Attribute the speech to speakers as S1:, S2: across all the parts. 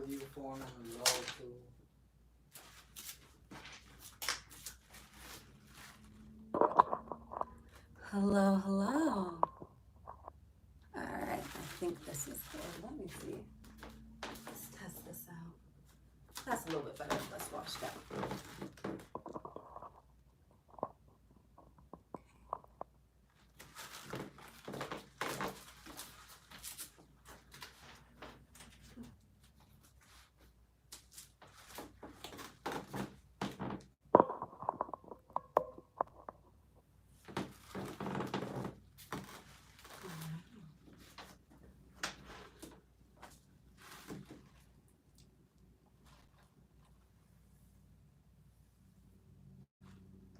S1: with you forming a low too.
S2: Hello, hello. All right, I think this is good. Let me see. Let's test this out. That's a little bit better, less washed out.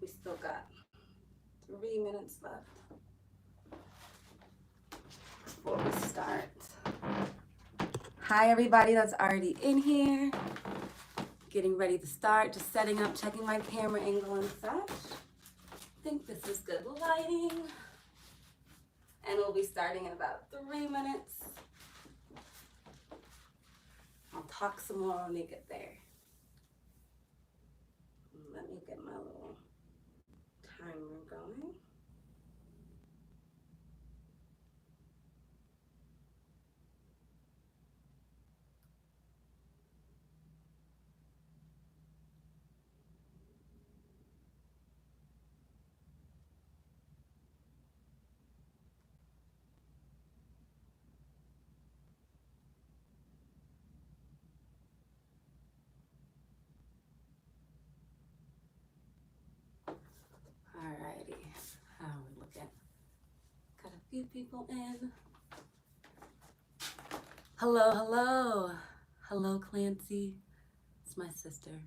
S2: We still got 3 minutes left before we start. Hi, everybody that's already in here. Getting ready to start, just setting up, checking my camera angle and such. I think this is good lighting. And we'll be starting in about 3 minutes. I'll talk some more when we get there. Let me get my little timer going. Alrighty, how are we looking? Got a few people in. Hello, hello. Hello, Clancy. It's my sister.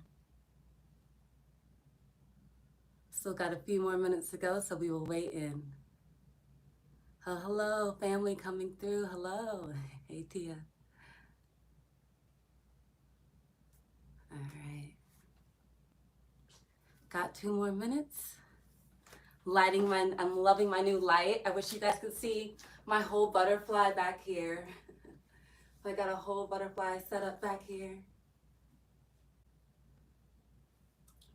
S2: Still got a few more minutes to go, so we will wait in. Oh, hello, family coming through. Hello. Hey, Tia. All right. Got 2 more minutes. I'm loving my new light. I wish you guys could see my whole butterfly back here. I got a whole butterfly set up back here.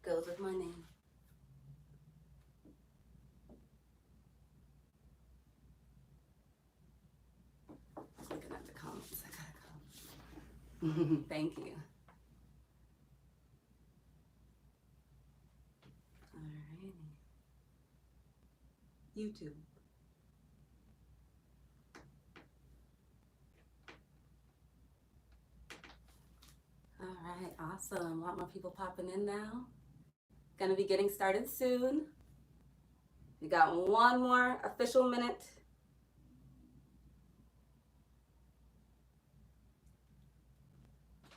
S2: Goes with my name. Looking at the comments, I gotta go. Thank you. Alrighty. YouTube. All right, awesome. A lot more people popping in now. Gonna be getting started soon. We got 1 more official minute.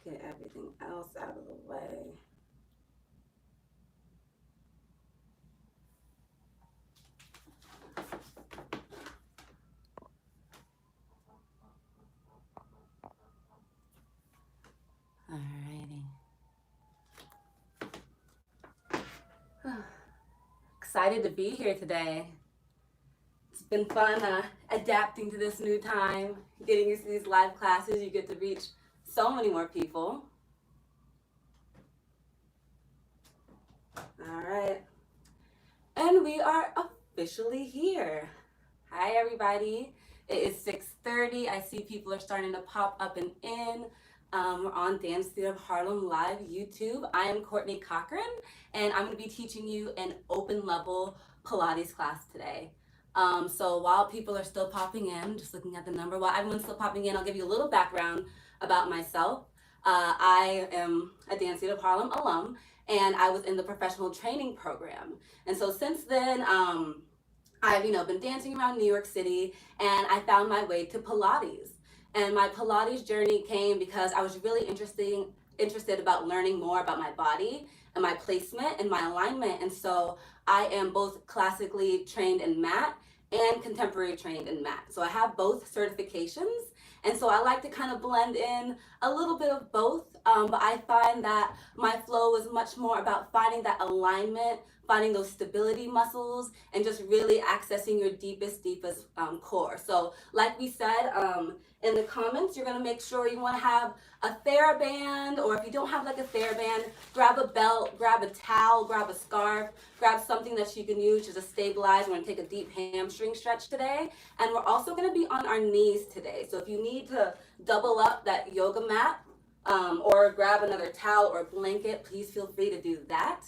S2: Get everything else out of the way. Alrighty. Excited to be here today. It's been fun adapting to this new time, getting used to these live classes. You get to reach so many more people. All right. And we are officially here. Hi, everybody. It is 6:30. I see people are starting to pop up and in. We're on Dance Theater of Harlem Live YouTube. I am Courtney Cochran, and I'm going to be teaching you an open level Pilates class today. So while people are still popping in, just looking at the number, while everyone's still popping in, I'll give you a little background about myself. I am a Dance Theater of Harlem alum, and I was in the professional training program. And so since then, I've been dancing around New York City, and I found my way to Pilates. And my Pilates journey came because I was really interested about learning more about my body and my placement and my alignment. And so I am both classically trained in mat and contemporary trained in mat. So I have both certifications. And so I like to kind of blend in a little bit of both. But I find that my flow is much more about finding that alignment finding those stability muscles, and just really accessing your deepest core. So like we said in the comments, you're going to make sure you want to have a Theraband, or if you don't have like a Theraband, grab a belt, grab a towel, grab a scarf, grab something that you can use to just stabilize. We're going to take a deep hamstring stretch today, and we're also going to be on our knees today. So if you need to double up that yoga mat, or grab another towel or blanket, please feel free to do that.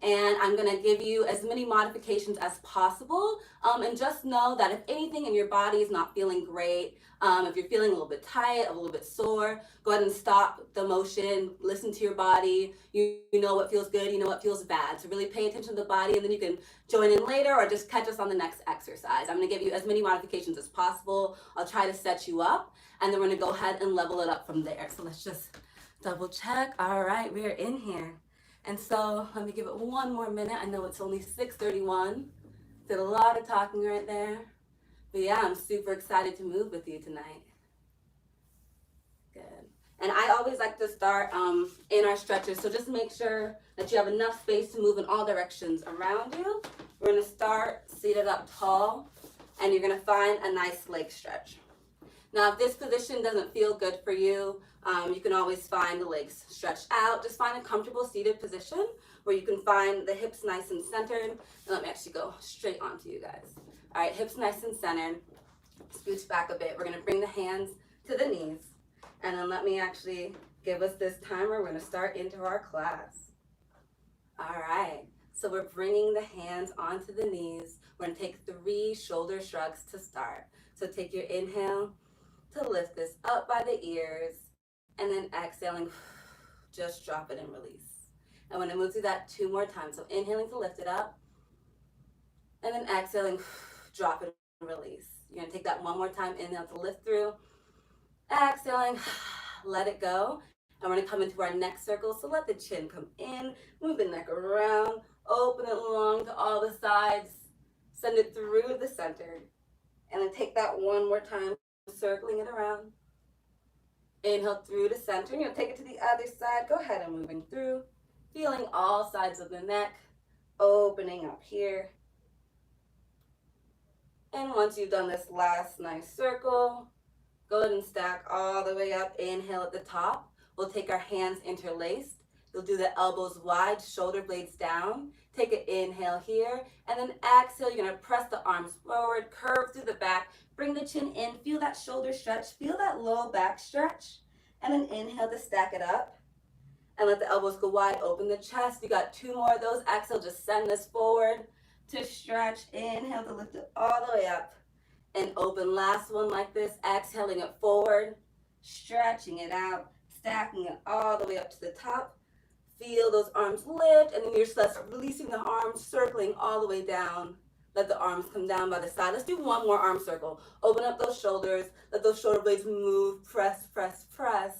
S2: And I'm going to give you as many modifications as possible, and just know that if anything in your body is not feeling great, if you're feeling a little bit tight, a little bit sore, go ahead and stop the motion, listen to your body. You know what feels good, you know what feels bad. So really pay attention to the body, and then you can join in later or just catch us on the next exercise. I'm going to give you as many modifications as possible. I'll try to set you up, and then we're going to go ahead and level it up from there. So let's just double check. All right, we're in here. And so let me give it one more minute. I know it's only 6:31. Did a lot of talking right there. But yeah, I'm super excited to move with you tonight. Good. And I always like to start in our stretches. So just make sure that you have enough space to move in all directions around you. We're going to start seated up tall, and you're going to find a nice leg stretch. Now, if this position doesn't feel good for you, you can always find the legs stretched out. Just find a comfortable seated position where you can find the hips nice and centered. And let me actually go straight onto you guys. All right, hips nice and centered. Scooch back a bit. We're going to bring the hands to the knees. And then let me actually give us this timer. We're going to start into our class. All right, so we're bringing the hands onto the knees. We're going to take 3 shoulder shrugs to start. So take your inhale to lift this up by the ears, and then exhaling, just drop it and release. I'm going to move through that 2 more times. So inhaling to lift it up, and then exhaling, drop it and release. You're going to take that 1 more time. Inhale to lift through, exhaling, let it go. And we're going to come into our neck circle. So let the chin come in, move the neck around, open it long to all the sides, send it through the center, and then take that 1 more time, circling it around. Inhale through the center, and you'll take it to the other side. Go ahead and moving through, feeling all sides of the neck, opening up here. And once you've done this last nice circle, go ahead and stack all the way up. Inhale at the top. We'll take our hands interlaced. You'll do the elbows wide, shoulder blades down. Take an inhale here, and then exhale. You're going to press the arms forward, curve through the back, bring the chin in, feel that shoulder stretch, feel that low back stretch, and then inhale to stack it up, and let the elbows go wide, open the chest. You got 2 more of those. Exhale, just send this forward to stretch. Inhale to lift it all the way up, and open. Last one like this, exhaling it forward, stretching it out, stacking it all the way up to the top. Feel those arms lift, and then you're just releasing the arms, circling all the way down. Let the arms come down by the side. Let's do 1 more arm circle. Open up those shoulders. Let those shoulder blades move. Press, press, press.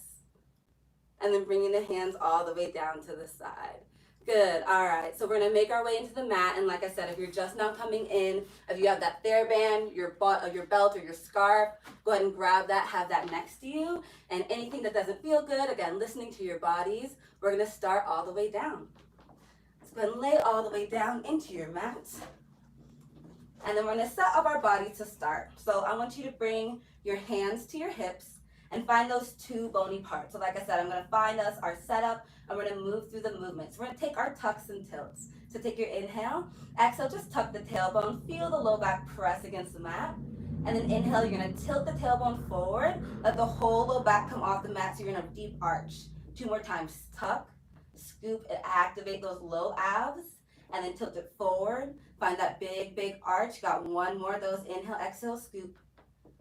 S2: And then bringing the hands all the way down to the side. Good. All right. So we're going to make our way into the mat. And like I said, if you're just now coming in, if you have that Theraband, your belt or your scarf, go ahead and grab that. Have that next to you. And anything that doesn't feel good, again, listening to your bodies, we're going to start all the way down. So go ahead and lay all the way down into your mat. And then we're going to set up our body to start. So I want you to bring your hands to your hips and find those 2 bony parts. So like I said, I'm going to find us our setup, and we're going to move through the movements. We're going to take our tucks and tilts. So take your inhale, exhale, just tuck the tailbone, feel the low back press against the mat. And then inhale, you're going to tilt the tailbone forward, let the whole low back come off the mat, so you're going to deep arch. 2 more times, tuck, scoop, and activate those low abs, and then tilt it forward. Find that big, big arch. Got 1 more of those. Inhale, exhale, scoop,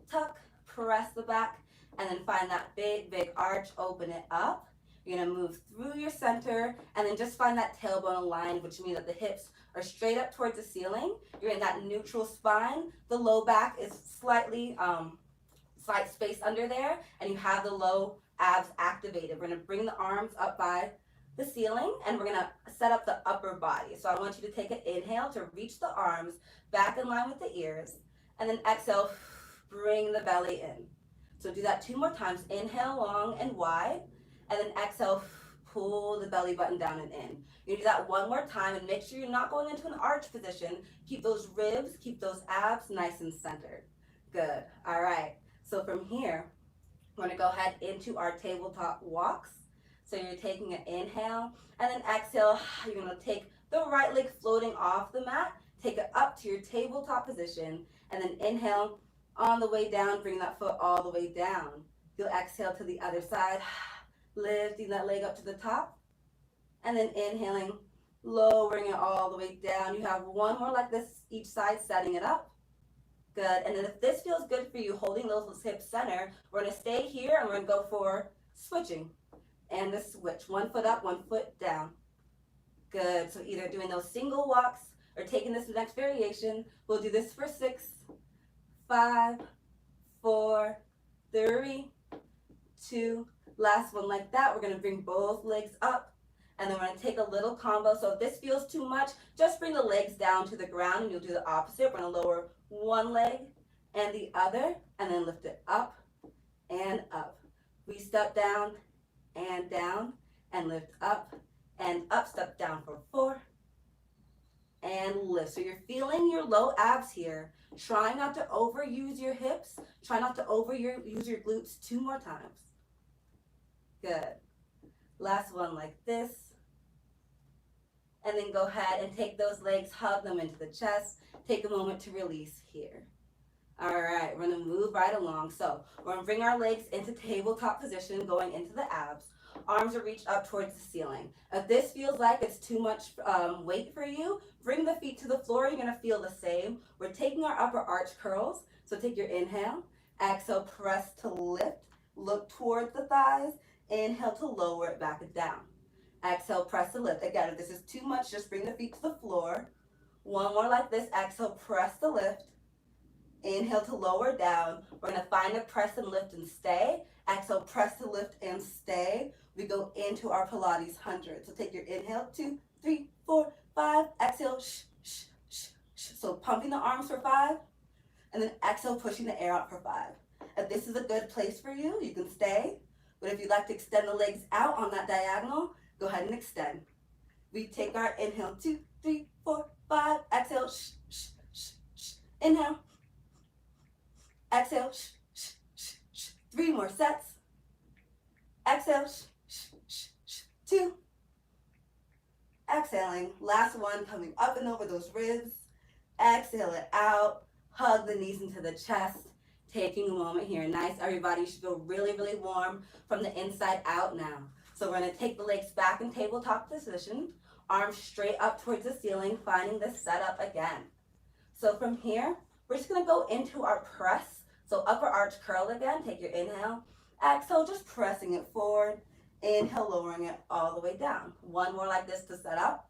S2: tuck, press the back, and then find that big, big arch. Open it up. You're going to move through your center, and then just find that tailbone aligned, which means that the hips are straight up towards the ceiling. You're in that neutral spine. The low back is slightly, slight space under there, and you have the low abs activated. We're going to bring the arms up by the ceiling, and we're going to set up the upper body. So I want you to take an inhale to reach the arms back in line with the ears, and then exhale, bring the belly in. So do that 2 more times. Inhale long and wide, and then exhale, pull the belly button down and in. You do that one more time and make sure you're not going into an arch position. Keep those ribs, keep those abs nice and centered. Good. All right. So from here, we're going to go ahead into our tabletop walks. So you're taking an inhale and then exhale. You're going to take the right leg floating off the mat, take it up to your tabletop position, and then inhale on the way down, bring that foot all the way down. You'll exhale to the other side, lifting that leg up to the top, and then inhaling, lowering it all the way down. You have one more like this each side, setting it up. Good. And then if this feels good for you, holding those hips center, we're going to stay here and we're going to go for switching. And the switch, one foot up, one foot down. Good. So either doing those single walks or taking this to the next variation. We'll do this for 6, 5, 4, 3, 2. Last one like that. We're going to bring both legs up. And then we're going to take a little combo. So if this feels too much, just bring the legs down to the ground and you'll do the opposite. We're going to lower one leg and the other and then lift it up and up. We step down and lift up and up, step down for 4 and lift. So you're feeling your low abs here. Try not to overuse your hips. Try not to overuse your glutes 2 more times. Good. Last one like this. And then go ahead and take those legs, hug them into the chest. Take a moment to release here. All right, we're gonna move right along. So we're gonna bring our legs into tabletop position, going into the abs. Arms are reached up towards the ceiling. If this feels like it's too much weight for you, bring the feet to the floor. You're gonna feel the same. We're taking our upper arch curls. So take your inhale, exhale, press to lift, look towards the thighs, inhale to lower it back and down. Exhale, press to lift. Again, if this is too much, just bring the feet to the floor. One more like this, exhale, press to lift. Inhale to lower down. We're gonna find a press and lift and stay. Exhale, press to lift and stay. We go into our Pilates 100. So take your inhale, 2, 3, 4, 5. Exhale, So pumping the arms for 5. And then exhale, pushing the air out for 5. If this is a good place for you, you can stay. But if you'd like to extend the legs out on that diagonal, go ahead and extend. We take our inhale, 2, 3, 4, 5. Exhale, Inhale. Exhale. 3 more sets. Exhale. 2. Exhaling. Last one, coming up and over those ribs. Exhale it out. Hug the knees into the chest. Taking a moment here. Nice. Everybody, you should feel really, really warm from the inside out now. So we're going to take the legs back in tabletop position. Arms straight up towards the ceiling, finding this setup again. So from here, we're just going to go into our press. So upper arch curl again. Take your inhale. Exhale, just pressing it forward. Inhale, lowering it all the way down. One more like this to set up.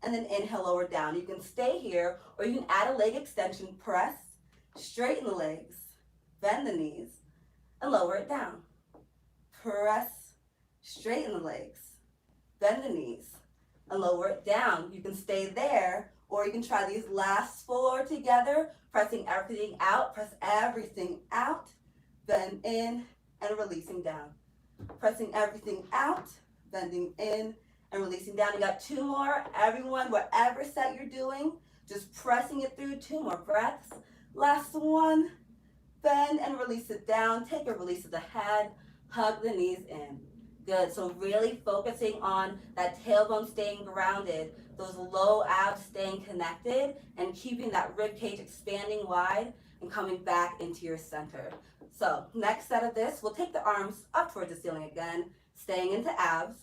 S2: And then inhale, lower down. You can stay here, or you can add a leg extension. Press, straighten the legs, bend the knees, and lower it down. Press, straighten the legs, bend the knees, and lower it down. You can stay there, or you can try these last 4 together, pressing everything out, press everything out, bend in, and releasing down. Pressing everything out, bending in, and releasing down. You got 2 more. Everyone, whatever set you're doing, just pressing it through. 2 more breaths. Last one. Bend and release it down. Take a release of the head. Hug the knees in. Good. So really focusing on that tailbone staying grounded, those low abs staying connected, and keeping that rib cage expanding wide and coming back into your center. So next set of this, we'll take the arms up towards the ceiling again, staying into abs.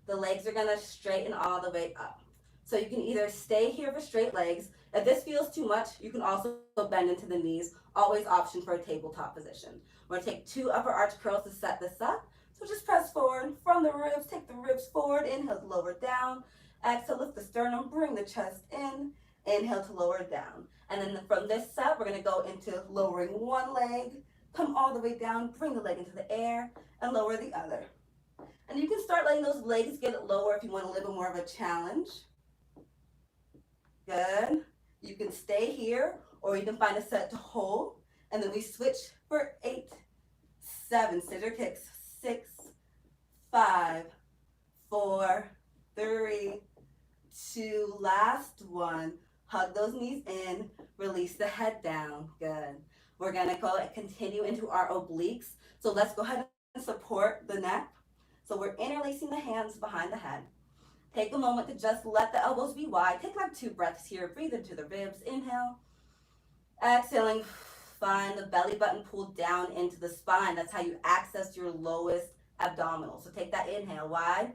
S2: The legs are going to straighten all the way up. So you can either stay here for straight legs. If this feels too much, you can also bend into the knees. Always option for a tabletop position. We're going to take 2 upper arch curls to set this up. So just press forward from the ribs. Take the ribs forward. Inhale to lower down. Exhale, lift the sternum. Bring the chest in. Inhale to lower down. And then from this set, we're going to go into lowering one leg. Come all the way down. Bring the leg into the air. And lower the other. And you can start letting those legs get lower if you want a little bit more of a challenge. Good. You can stay here, or you can find a set to hold. And then we switch for 8, 7, scissor kicks, 6, 5, 4, 3, 2, last one. Hug those knees in, release the head down. Good. We're gonna go and continue into our obliques. So let's go ahead and support the neck. So we're interlacing the hands behind the head. Take a moment to just let the elbows be wide. Take like 2 breaths here. Breathe into the ribs. Inhale. Exhaling, find the belly button pulled down into the spine. That's how you access your lowest abdominal. So take that inhale wide.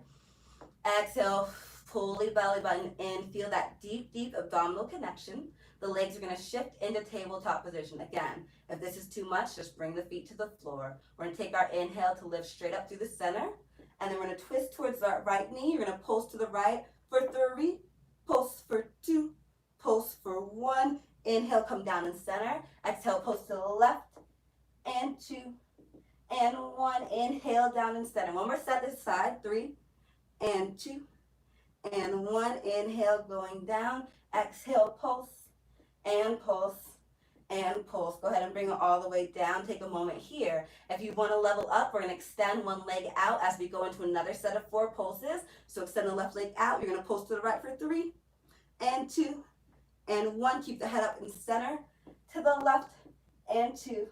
S2: Exhale, pull the belly button in. Feel that deep, deep abdominal connection. The legs are going to shift into tabletop position. Again, if this is too much, just bring the feet to the floor. We're going to take our inhale to lift straight up through the center. And then we're going to twist towards the right knee. You're going to pulse to the right for 3, pulse for 2, pulse for 1. Inhale, come down and center. Exhale, pulse to the left, and 2, and 1. Inhale, down and center. One more set this side. 3, and 2, and 1. Inhale, going down. Exhale, pulse, and pulse, and pulse. Go ahead and bring it all the way down. Take a moment here. If you want to level up, we're going to extend one leg out as we go into another set of 4 pulses. So extend the left leg out. You're going to pulse to the right for 3, and 2, and 1. Keep the head up in center. To the left, and 2,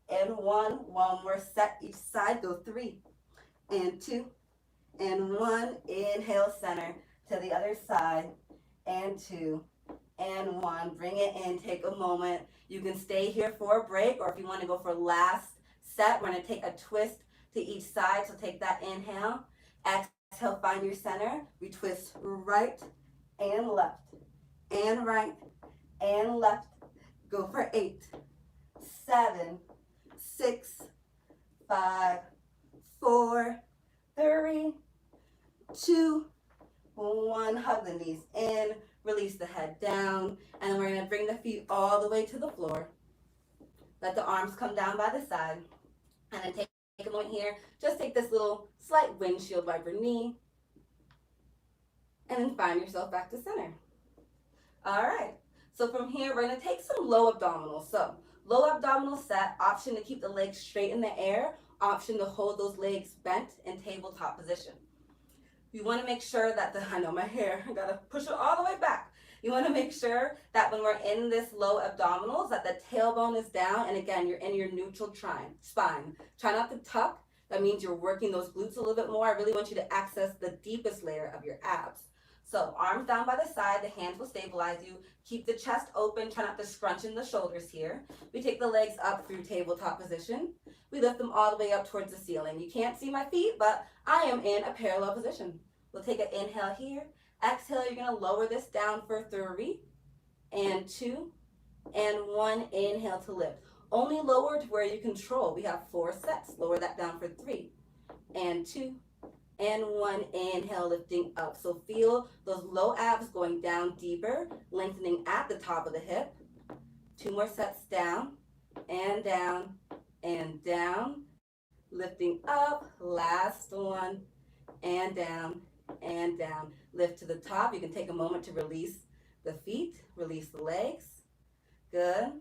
S2: and 1. One more set each side. Go 3, and 2, and 1. Inhale, center. To the other side, and 2, and 1. Bring it in. Take a moment. You can stay here for a break, or if you want to go for last set, we're going to take a twist to each side. So take that inhale. Exhale, find your center. We twist right and left, and right and left. Go for 8, 7, 6, 5, 4, 3, 2, 1. Hug the knees in, release the head down, and then we're going to bring the feet all the way to the floor. Let the arms come down by the side, and then take a moment here. Just take this little slight windshield wiper knee, and then find yourself back to center. All right, so from here, we're going to take some low abdominals. So low abdominal set, option to keep the legs straight in the air, option to hold those legs bent in tabletop position. You want to make sure that I know my hair, I gotta push it all the way back. You want to make sure that when we're in this low abdominals, that the tailbone is down, and again, you're in your neutral spine. Try not to tuck. That means you're working those glutes a little bit more. I really want you to access the deepest layer of your abs. So arms down by the side, the hands will stabilize you. Keep the chest open, try not to scrunch in the shoulders here. We take the legs up through tabletop position. We lift them all the way up towards the ceiling. You can't see my feet, but I am in a parallel position. We'll take an inhale here. Exhale, you're gonna lower this down for 3, and 2, and 1. Inhale to lift. Only lower to where you control. We have 4 sets. Lower that down for 3, and 2, and 1. Inhale, lifting up. So feel those low abs going down deeper, lengthening at the top of the hip. 2 more sets down, and down, and down. Lifting up, last one, and down, and down. Lift to the top. You can take a moment to release the feet, release the legs. Good.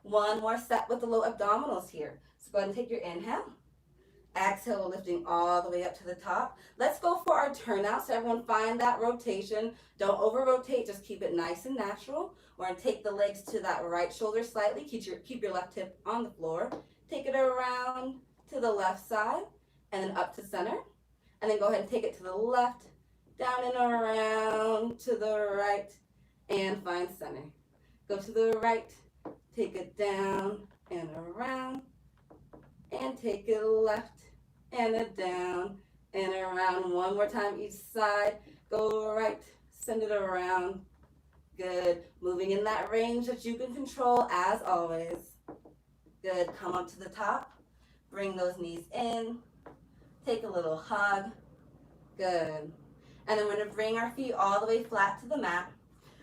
S2: 1 more set with the low abdominals here. So go ahead and take your inhale. Exhale, lifting all the way up to the top. Let's go for our turnout. So everyone find that rotation. Don't over rotate, just keep it nice and natural. We're gonna take the legs to that right shoulder slightly. Keep your left hip on the floor. Take it around to the left side and then up to center. And then go ahead and take it to the left, down and around to the right, and find center. Go to the right, take it down and around, and take it left and a down and around. 1 more time each side. Go right, send it around. Good. Moving in that range that you can control as always. Good. Come up to the top. Bring those knees in. Take a little hug. Good. And then we're going to bring our feet all the way flat to the mat.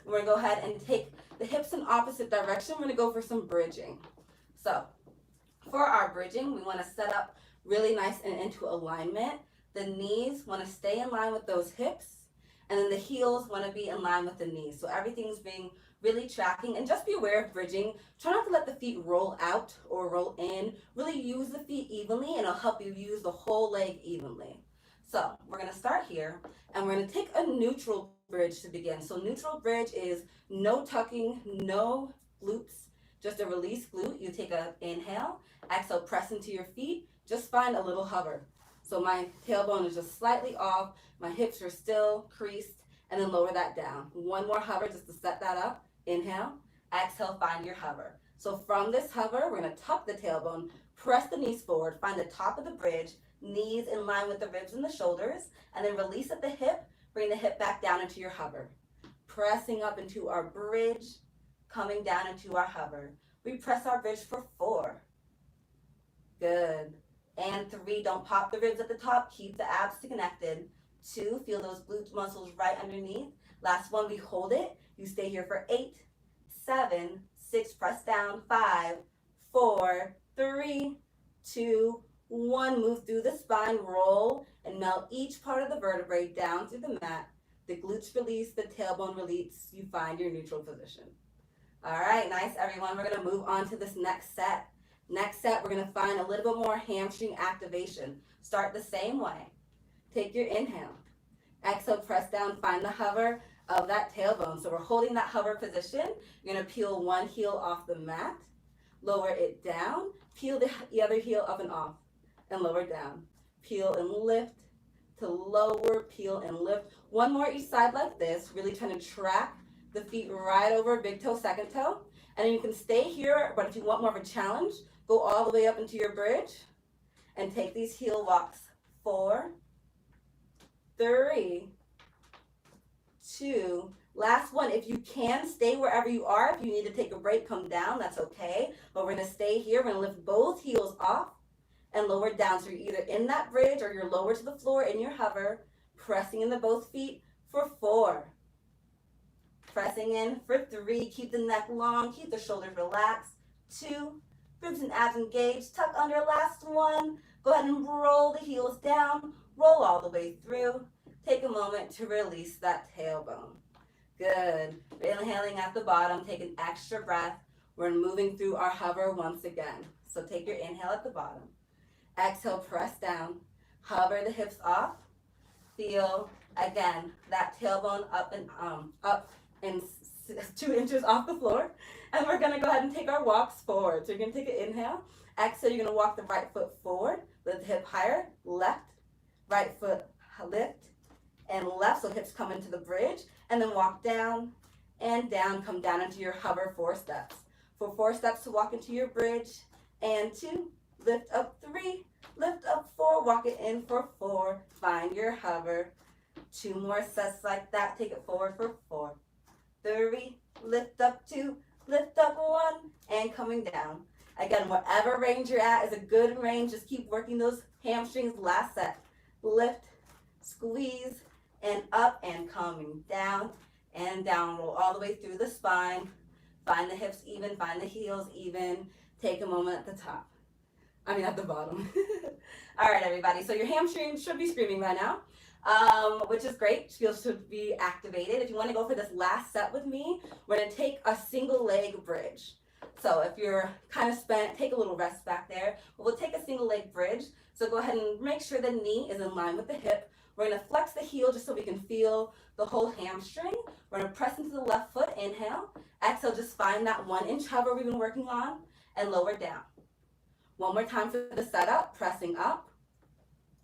S2: We're going to go ahead and take the hips in opposite direction. We're going to go for some bridging. So for our bridging, we want to set up really nice and into alignment. The knees want to stay in line with those hips, and then the heels want to be in line with the knees. So everything's being really tracking, and just be aware of bridging. Try not to let the feet roll out or roll in. Really use the feet evenly, and it'll help you use the whole leg evenly. So we're gonna start here and we're gonna take a neutral bridge to begin. So neutral bridge is no tucking, no glutes, just a release glute. You take an inhale, exhale, press into your feet, just find a little hover. So my tailbone is just slightly off, my hips are still creased, and then lower that down. One more hover just to set that up. Inhale, exhale, find your hover. So from this hover, we're gonna tuck the tailbone, press the knees forward, find the top of the bridge, knees in line with the ribs and the shoulders, and then release at the hip, bring the hip back down into your hover. Pressing up into our bridge, coming down into our hover. We press our bridge for 4. Good. And 3, don't pop the ribs at the top, keep the abs connected. 2, feel those glute muscles right underneath. Last one, we hold it. You stay here for 8, 7, 6, press down, 5, 4, 3, 2, 1. Move through the spine, roll, and melt each part of the vertebrae down through the mat. The glutes release, the tailbone release. You find your neutral position. All right, nice, everyone. We're gonna move on to this next set. Next set, we're gonna find a little bit more hamstring activation. Start the same way. Take your inhale. Exhale, press down, find the hover of that tailbone. So we're holding that hover position. You're gonna peel one heel off the mat, lower it down, peel the other heel up and off, and lower down. Peel and lift to lower, peel and lift. One more each side like this, really trying to track the feet right over big toe, second toe. And then you can stay here, but if you want more of a challenge, go all the way up into your bridge and take these heel walks. 4, 3, 2, last one. If you can, stay wherever you are. If you need to take a break, come down, that's okay. But we're gonna stay here. We're gonna lift both heels off and lower down. So you're either in that bridge or you're lower to the floor in your hover, pressing into both feet for 4. Pressing in for 3, keep the neck long, keep the shoulders relaxed. 2, ribs and abs engaged, tuck under, last one. Go ahead and roll the heels down, roll all the way through. Take a moment to release that tailbone. Good. Inhaling at the bottom, take an extra breath. We're moving through our hover once again. So take your inhale at the bottom. Exhale, press down, hover the hips off. Feel, again, that tailbone up and 2 inches off the floor. And we're gonna go ahead and take our walks forward. So you're gonna take an inhale. Exhale, you're gonna walk the right foot forward, lift the hip higher, left, right foot lift, and left, so hips come into the bridge, and then walk down and down, come down into your hover 4 steps. For 4 steps to walk into your bridge, and 2, lift up 3, lift up 4, walk it in for 4, find your hover. 2 more sets like that, take it forward for 4, 3, lift up 2, lift up 1, and coming down. Again, whatever range you're at is a good range, just keep working those hamstrings. Last set, lift, squeeze, and up, and coming down, and down. Roll all the way through the spine. Find the hips even, find the heels even. Take a moment at the bottom. All right, everybody, so your hamstrings should be screaming by now, which is great. Feels to be activated. If you want to go for this last set with me, we're going to take a single leg bridge. So if you're kind of spent, take a little rest back there. We'll take a single leg bridge. So go ahead and make sure the knee is in line with the hip. We're going to flex the heel just so we can feel the whole hamstring. We're going to press into the left foot, inhale. Exhale, just find that 1-inch hover we've been working on, and lower down. One more time for the setup, pressing up,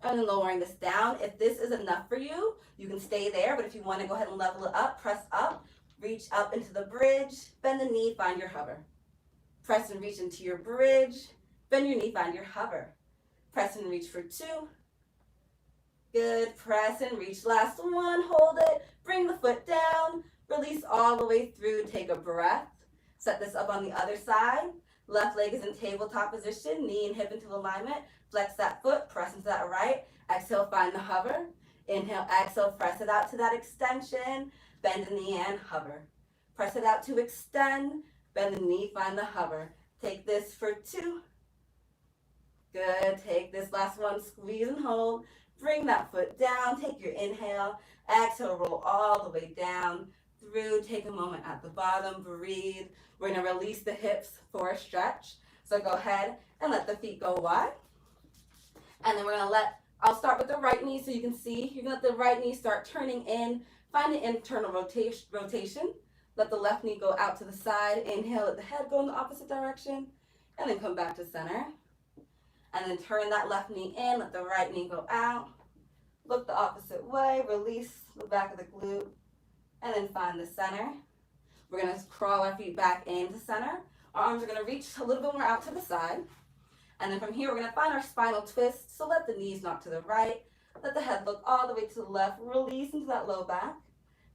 S2: and then lowering this down. If this is enough for you, you can stay there, but if you want to go ahead and level it up, press up, reach up into the bridge, bend the knee, find your hover. Press and reach into your bridge, bend your knee, find your hover. Press and reach for 2. Good, press and reach, last one, hold it, bring the foot down, release all the way through, take a breath. Set this up on the other side. Left leg is in tabletop position, knee and hip into alignment. Flex that foot, press into that right. Exhale, find the hover. Inhale, exhale, press it out to that extension. Bend the knee and hover. Press it out to extend. Bend the knee, find the hover. Take this for 2. Good, take this last one, squeeze and hold. Bring that foot down, take your inhale. Exhale, roll all the way down through. Take a moment at the bottom, breathe. We're gonna release the hips for a stretch. So go ahead and let the feet go wide. And then we're gonna let I'll start with the right knee so you can see. You're gonna let the right knee start turning in. Find the internal rotation. Let the left knee go out to the side. Inhale, let the head go in the opposite direction. And then come back to center. And then turn that left knee in, let the right knee go out. Look the opposite way, release the back of the glute. And then find the center. We're gonna crawl our feet back into center. Our arms are gonna reach a little bit more out to the side. And then from here, we're gonna find our spinal twist. So let the knees knock to the right. Let the head look all the way to the left. Release into that low back.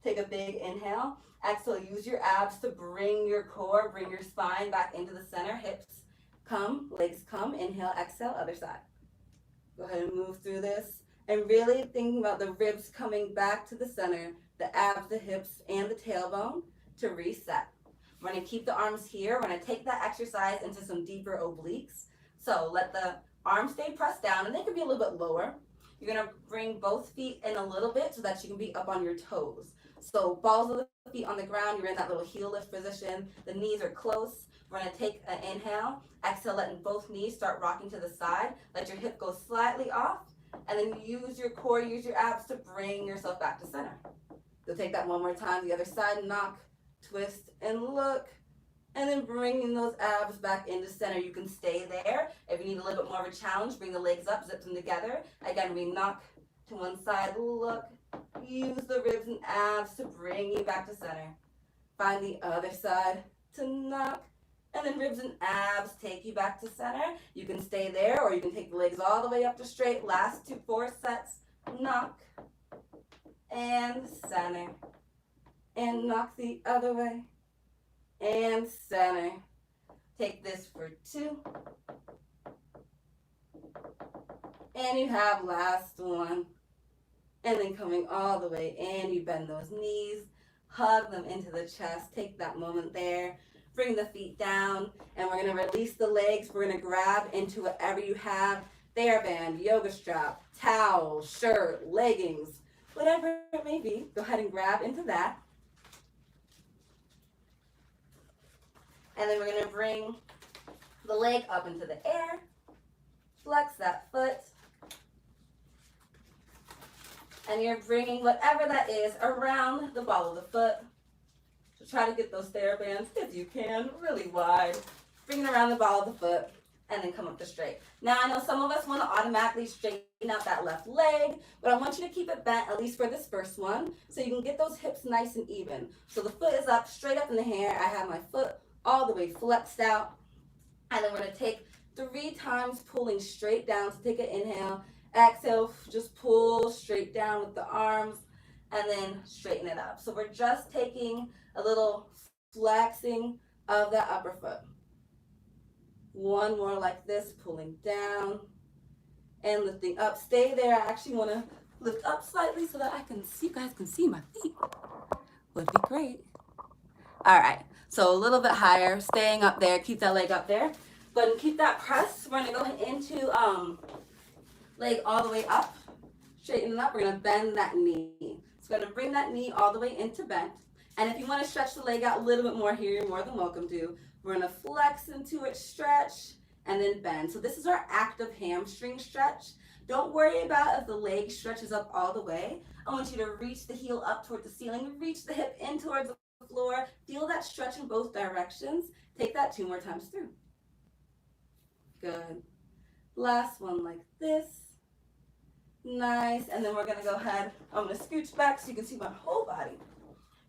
S2: Take a big inhale. Exhale, use your abs to bring your core, bring your spine back into the center. Hips come, legs come. Inhale, exhale, other side. Go ahead and move through this. And really thinking about the ribs coming back to the center, the abs, the hips, and the tailbone to reset. We're gonna keep the arms here. We're gonna take that exercise into some deeper obliques. So let the arms stay pressed down, and they can be a little bit lower. You're gonna bring both feet in a little bit so that you can be up on your toes. So balls of the feet on the ground, you're in that little heel lift position. The knees are close. We're gonna take an inhale, exhale, letting both knees start rocking to the side. Let your hip go slightly off, and then use your core, use your abs to bring yourself back to center. You'll take that one more time, the other side, knock, twist, and look. And then bringing those abs back into center. You can stay there. If you need a little bit more of a challenge, bring the legs up, zip them together. Again, we knock to one side, look. Use the ribs and abs to bring you back to center. Find the other side to knock. And then ribs and abs take you back to center. You can stay there, or you can take the legs all the way up to straight. Last 4 sets. Knock. And center. And knock the other way. And center. Take this for 2. And you have last one. And then coming all the way in, you bend those knees, hug them into the chest. Take that moment there. Bring the feet down, and we're gonna release the legs. We're gonna grab into whatever you have. Theraband, yoga strap, towel, shirt, leggings, whatever it may be. Go ahead and grab into that. And then we're gonna bring the leg up into the air. Flex that foot. And you're bringing whatever that is around the ball of the foot. So try to get those Therabands, if you can, really wide. Bring it around the ball of the foot, and then come up to straight. Now, I know some of us want to automatically straighten out that left leg, but I want you to keep it bent, at least for this first one, so you can get those hips nice and even. So the foot is up, straight up in the air. I have my foot all the way flexed out. And then we're going to take 3 times pulling straight down. So take an inhale. Exhale, just pull straight down with the arms, and then straighten it up. So we're just taking a little flexing of that upper foot. One more like this, pulling down and lifting up. Stay there. I actually want to lift up slightly so that you guys can see my feet. Would be great. All right, so a little bit higher, staying up there. Keep that leg up there. Go ahead and keep that press. We're going to go into leg all the way up, straighten it up. We're gonna bend that knee. So we're gonna bring that knee all the way into bent. And if you wanna stretch the leg out a little bit more here, you're more than welcome to. We're gonna flex into it, stretch, and then bend. So this is our active hamstring stretch. Don't worry about if the leg stretches up all the way. I want you to reach the heel up toward the ceiling, reach the hip in towards the floor. Feel that stretch in both directions. Take that 2 more times through. Good. Last one like this. Nice. And then we're going to go ahead. I'm going to scooch back so you can see my whole body.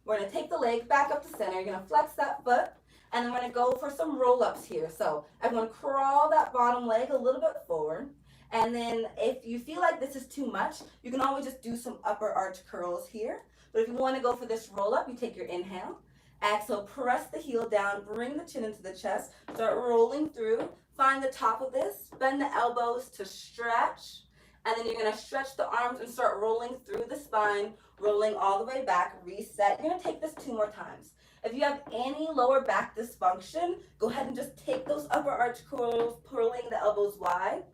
S2: We're going to take the leg back up to center. You're going to flex that foot. And then we're going to go for some roll-ups here. So I'm going to crawl that bottom leg a little bit forward. And then if you feel like this is too much, you can always just do some upper arch curls here. But if you want to go for this roll-up, you take your inhale. Exhale, press the heel down, bring the chin into the chest. Start rolling through. Find the top of this. Bend the elbows to stretch. And then you're going to stretch the arms and start rolling through the spine, rolling all the way back, reset. You're going to take this 2 more times. If you have any lower back dysfunction, go ahead and just take those upper arch curls, pulling the elbows wide,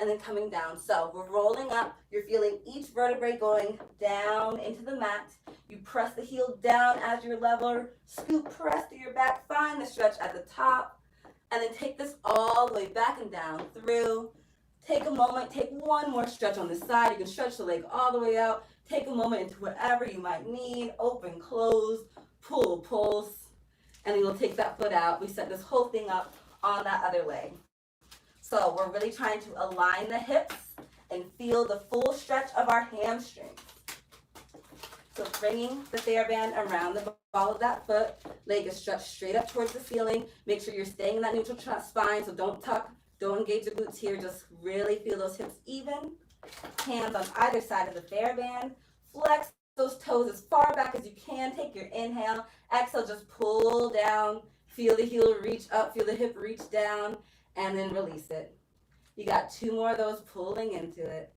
S2: and then coming down. So we're rolling up. You're feeling each vertebrae going down into the mat. You press the heel down as your lever, scoop, press through your back, find the stretch at the top, and then take this all the way back and down through. Take a moment, take one more stretch on this side. You can stretch the leg all the way out. Take a moment into whatever you might need. Open, close, pull, pulse. And then you'll take that foot out. We set this whole thing up on that other leg. So we're really trying to align the hips and feel the full stretch of our hamstrings. So bringing the Theraband around the ball of that foot. Leg is stretched straight up towards the ceiling. Make sure you're staying in that neutral spine, so don't tuck. Don't engage the glutes here, just really feel those hips even. Hands on either side of the Theraband. Flex those toes as far back as you can. Take your inhale. Exhale, just pull down. Feel the heel reach up, feel the hip reach down, and then release it. You got 2 more of those pulling into it.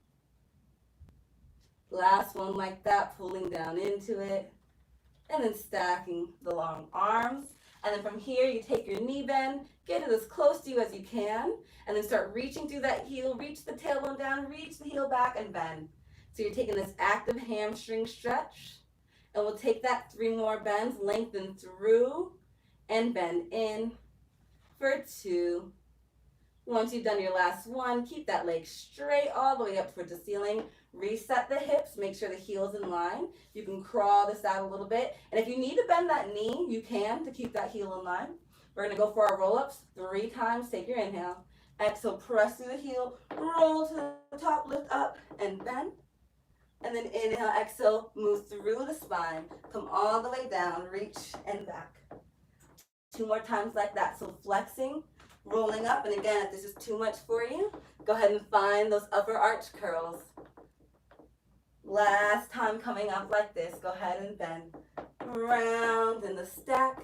S2: Last one like that, pulling down into it. And then stacking the long arms. And then from here, you take your knee bend, get it as close to you as you can, and then start reaching through that heel, reach the tailbone down, reach the heel back, and bend. So you're taking this active hamstring stretch, and we'll take that 3 more bends, lengthen through, and bend in for 2. Once you've done your last one, keep that leg straight all the way up towards the ceiling. Reset the hips, make sure the heel's in line. You can crawl this out a little bit. And if you need to bend that knee, you can to keep that heel in line. We're gonna go for our roll-ups 3 times. Take your inhale. Exhale, press through the heel, roll to the top, lift up, and bend. And then inhale, exhale, move through the spine. Come all the way down, reach and back. 2 more times like that. So flexing, rolling up. And again, if this is too much for you, go ahead and find those upper arch curls. Last time coming up like this, go ahead and bend. Round in the stack.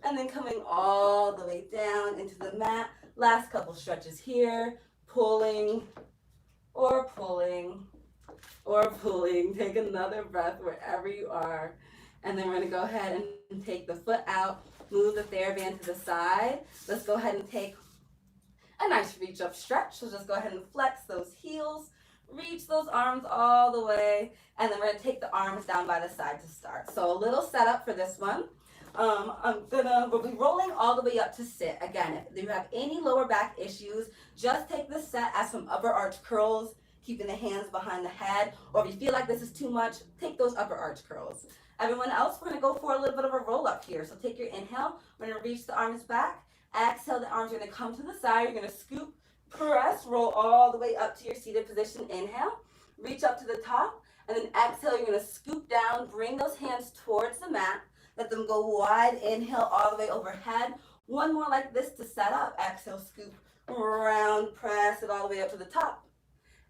S2: And then coming all the way down into the mat. Last couple stretches here. Pulling or pulling or pulling. Take another breath wherever you are. And then we're going to go ahead and take the foot out. Move the Theraband to the side. Let's go ahead and take a nice reach up stretch. So just go ahead and flex those heels. Reach those arms all the way, and then we're going to take the arms down by the side to start. So a little setup for this one. We'll be rolling all the way up to sit. Again, if you have any lower back issues, just take this set as some upper arch curls, keeping the hands behind the head. Or if you feel like this is too much, take those upper arch curls. Everyone else, we're going to go for a little bit of a roll up here. So take your inhale. We're going to reach the arms back. Exhale, the arms are going to come to the side. You're going to scoop, press, roll all the way up to your seated position. Inhale, reach up to the top, and then exhale, you're going to scoop down, bring those hands towards the mat, let them go wide. Inhale, all the way overhead. 1 more like this to set up. Exhale, scoop, round, press it all the way up to the top.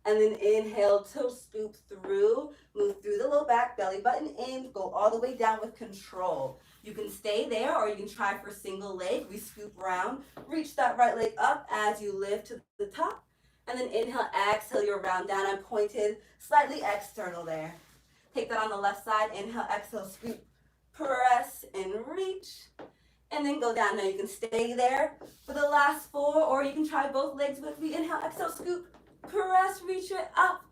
S2: And then inhale to scoop through, move through the low back, belly button in, go all the way down with control. You can stay there or you can try for single leg. We scoop round, reach that right leg up as you lift to the top. And then inhale, exhale, you're round down and pointed, slightly external there. Take that on the left side. Inhale, exhale, scoop, press, and reach. And then go down. Now you can stay there for the last 4, or you can try both legs with me. Inhale, exhale, scoop, press, reach it up.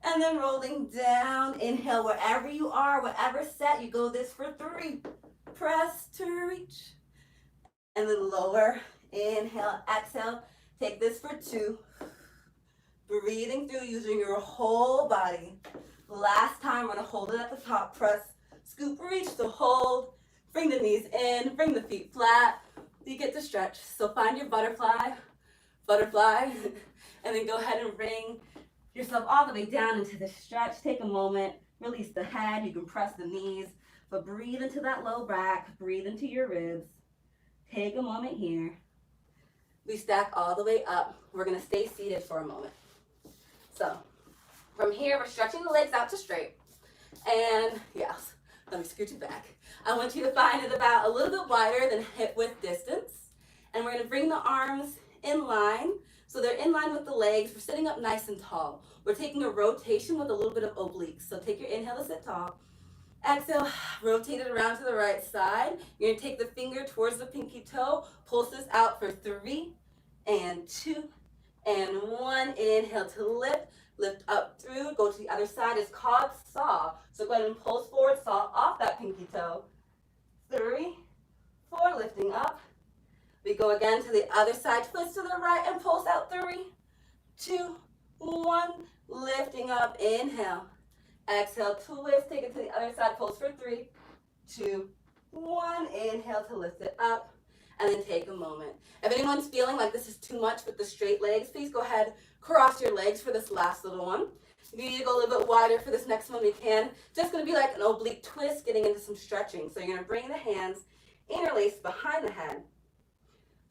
S2: And then rolling down. Inhale, wherever you are, whatever set, you go this for 3. Press to reach. And then lower. Inhale, exhale. Take this for 2. Breathing through, using your whole body. Last time, we're going to hold it at the top. Press, scoop, reach to hold. Bring the knees in, bring the feet flat. You get to stretch. So find your butterfly, and then go ahead and bring yourself all the way down into the stretch. Take a moment, release the head. You can press the knees, but breathe into that low back, breathe into your ribs. Take a moment here. We stack all the way up. We're going to stay seated for a moment. So from here, we're stretching the legs out to straight. And yes, let me scoot you back. I want you to find it about a little bit wider than hip width distance. And we're going to bring the arms in line. So they're in line with the legs. We're sitting up nice and tall. We're taking a rotation with a little bit of obliques. So take your inhale to sit tall. Exhale, rotate it around to the right side. You're going to take the finger towards the pinky toe. Pulse this out for 3 and 2 and 1. Inhale to lift. Lift up through. Go to the other side. It's called saw. So go ahead and pulse forward. Saw off that pinky toe. 3, 4. Lifting up. We go again to the other side. Twist to the right and pulse out. 3, 2, 1. Lifting up, inhale. Exhale, twist, take it to the other side, pose for 3, 2, 1. Inhale to lift it up, and then take a moment. If anyone's feeling like this is too much with the straight legs, please go ahead, cross your legs for this last little one. If you need to go a little bit wider for this next one, we can. Just gonna be like an oblique twist, getting into some stretching. So you're gonna bring the hands interlace behind the head.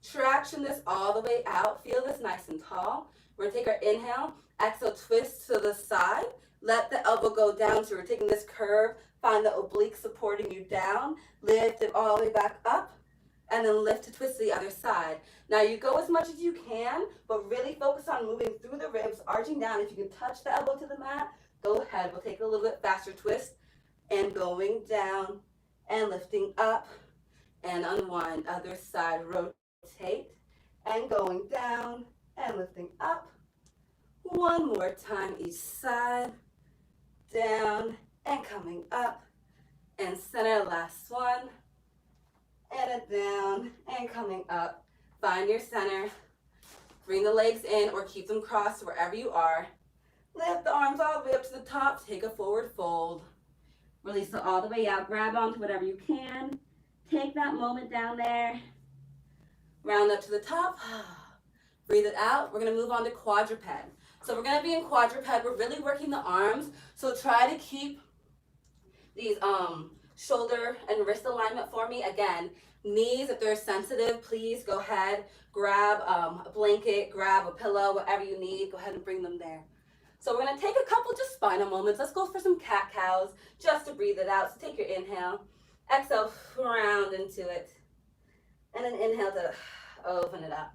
S2: Traction this all the way out. Feel this nice and tall. We're gonna take our inhale, exhale, twist to the side. Let the elbow go down, so we're taking this curve. Find the oblique supporting you down. Lift it all the way back up, and then lift to twist to the other side. Now you go as much as you can, but really focus on moving through the ribs, arching down. If you can touch the elbow to the mat, go ahead. We'll take a little bit faster twist, and going down, and lifting up, and unwind. Other side, rotate, and going down, and lifting up. One more time each side. Down and coming up, and center, last one, and a down and coming up. Find your center, bring the legs in or keep them crossed wherever you are. Lift the arms all the way up to the top, take a forward fold. Release it all the way out, grab onto whatever you can. Take that moment down there. Round up to the top, breathe it out. We're gonna move on to quadruped. So we're gonna be in quadruped. We're really working the arms. So try to keep these shoulder and wrist alignment for me. Again, knees, if they're sensitive, please go ahead, grab a blanket, grab a pillow, whatever you need, go ahead and bring them there. So we're gonna take a couple just spinal moments. Let's go for some cat-cows just to breathe it out. So take your inhale, exhale, round into it, and then inhale to open it up.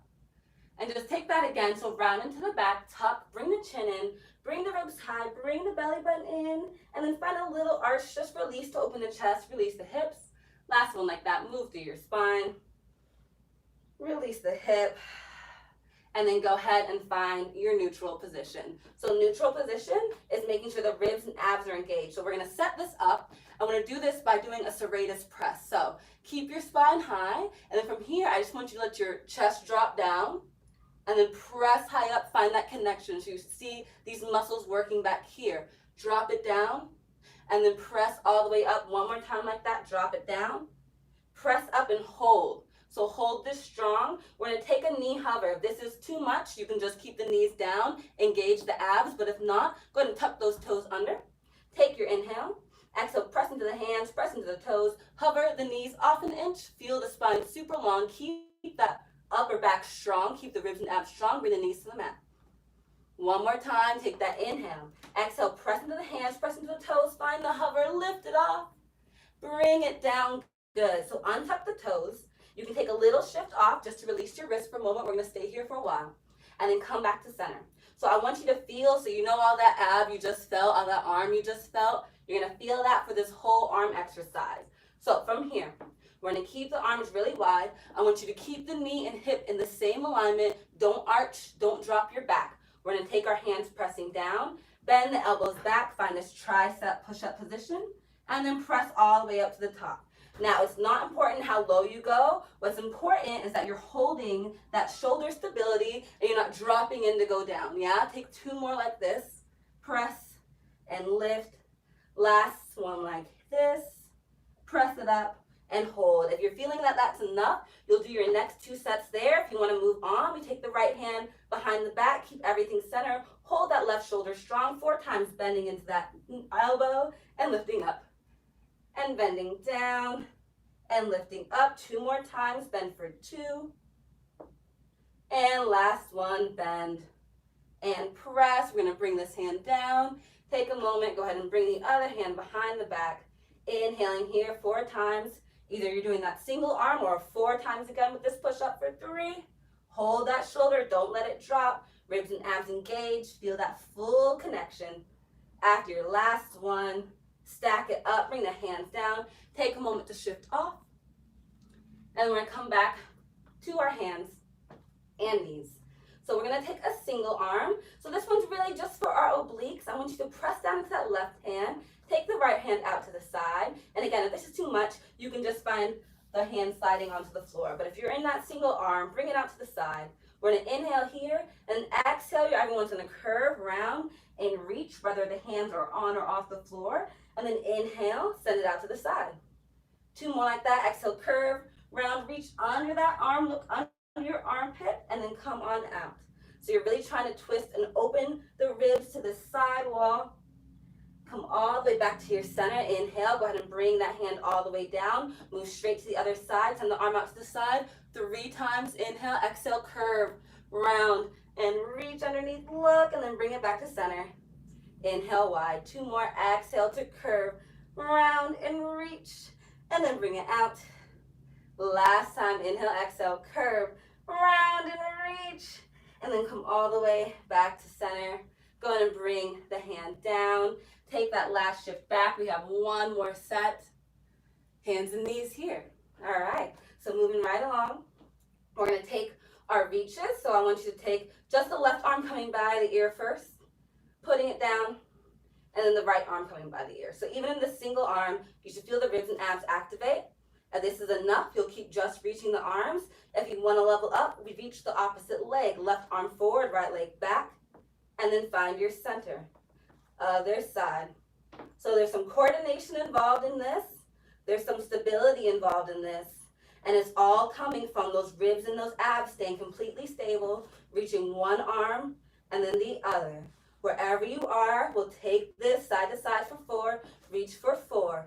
S2: And just take that again, so round into the back, tuck, bring the chin in, bring the ribs high, bring the belly button in, and then find a little arch, just release to open the chest, release the hips. Last one like that, move through your spine, release the hip, and then go ahead and find your neutral position. So neutral position is making sure the ribs and abs are engaged. So we're gonna set this up, and we're gonna do this by doing a Serratus Press. So keep your spine high, and then from here, I just want you to let your chest drop down, and then press high up, find that connection. So you see these muscles working back here. Drop it down, and then press all the way up. One more time like that, drop it down. Press up and hold. So hold this strong. We're gonna take a knee hover. If this is too much, you can just keep the knees down, engage the abs, but if not, go ahead and tuck those toes under. Take your inhale. Exhale, press into the hands, press into the toes. Hover the knees off an inch. Feel the spine super long. Keep that upper back strong, keep the ribs and abs strong, bring the knees to the mat. One more time, take that inhale. Exhale, press into the hands, press into the toes, find the hover, lift it off. Bring it down, good. So untuck the toes. You can take a little shift off just to release your wrist for a moment. We're gonna stay here for a while. And then come back to center. So I want you to feel, so you know all that ab you just felt, all that arm you just felt, you're gonna feel that for this whole arm exercise. So from here, we're gonna keep the arms really wide. I want you to keep the knee and hip in the same alignment. Don't arch, don't drop your back. We're gonna take our hands pressing down, bend the elbows back, find this tricep push-up position, and then press all the way up to the top. Now, it's not important how low you go. What's important is that you're holding that shoulder stability and you're not dropping in to go down, yeah? Take 2 more like this. Press and lift. Last one like this. Press it up and hold. If you're feeling that that's enough, you'll do your next 2 sets there. If you want to move on, we take the right hand behind the back, keep everything centered. Hold that left shoulder strong, 4 times bending into that elbow and lifting up. And bending down and lifting up. 2 more times, bend for 2. And last one, bend and press. We're gonna bring this hand down. Take a moment, go ahead and bring the other hand behind the back. Inhaling here 4 times. Either you're doing that single arm or 4 times again with this push up for 3. Hold that shoulder, don't let it drop. Ribs and abs engaged, feel that full connection. After your last one, stack it up, bring the hands down, take a moment to shift off, and we're gonna come back to our hands and knees. So we're gonna take a single arm. So this one's really just for our obliques. I want you to press down into that left hand, take the right hand out to the side, and again, if this is too much, you can just find the hand sliding onto the floor. But if you're in that single arm, bring it out to the side. We're gonna inhale here, And exhale, your everyone's gonna curve round and reach, whether the hands are on or off the floor. And then inhale, send it out to the side. 2 more like that. Exhale, curve, round, reach under that arm, look under your armpit, and then come on out. So you're really trying to twist and open the ribs to the side wall. Come all the way back to your center. Inhale, go ahead and bring that hand all the way down. Move straight to the other side. Send the arm out to the side 3 times. Inhale, exhale, curve, round, and reach underneath, look, and then bring it back to center. Inhale wide. 2 more. Exhale to curve, round, and reach, and then bring it out. Last time. Inhale, exhale, curve, round, and reach, and then come all the way back to center. Go ahead and bring the hand down. Take that last shift back. We have 1 more set. Hands and knees here. All right. So moving right along. We're going to take our reaches. So I want you to take just the left arm coming by the ear first, putting it down, and then the right arm coming by the ear. So even in the single arm, you should feel the ribs and abs activate. If this is enough, you'll keep just reaching the arms. If you want to level up, we reach the opposite leg. Left arm forward, right leg back, and then find your center. Other side. So there's some coordination involved in this. There's some stability involved in this. And it's all coming from those ribs and those abs staying completely stable, reaching one arm and then the other. Wherever you are, we'll take this side to side for 4. Reach for 4.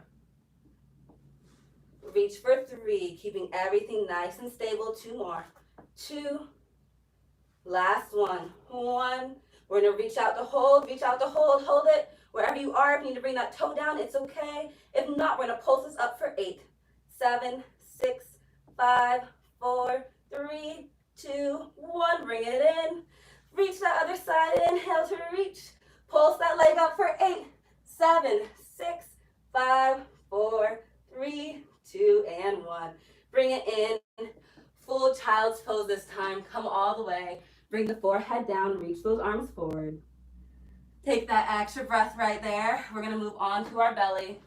S2: Reach for 3. Keeping everything nice and stable. 2 more. 2. Last one. 1. We're going to reach out to hold, hold it. Wherever you are, if you need to bring that toe down, it's okay. If not, we're going to pulse this up for 8, 7, 6, 5, 4, 3, 2, 1. Bring it in. Reach that other side. Inhale to reach. Pulse that leg up for 8, 7, 6, 5, 4, 3, 2, and 1. Bring it in. Full child's pose this time. Come all the way. Bring the forehead down, reach those arms forward. Take that extra breath right there. We're going to move on to our belly.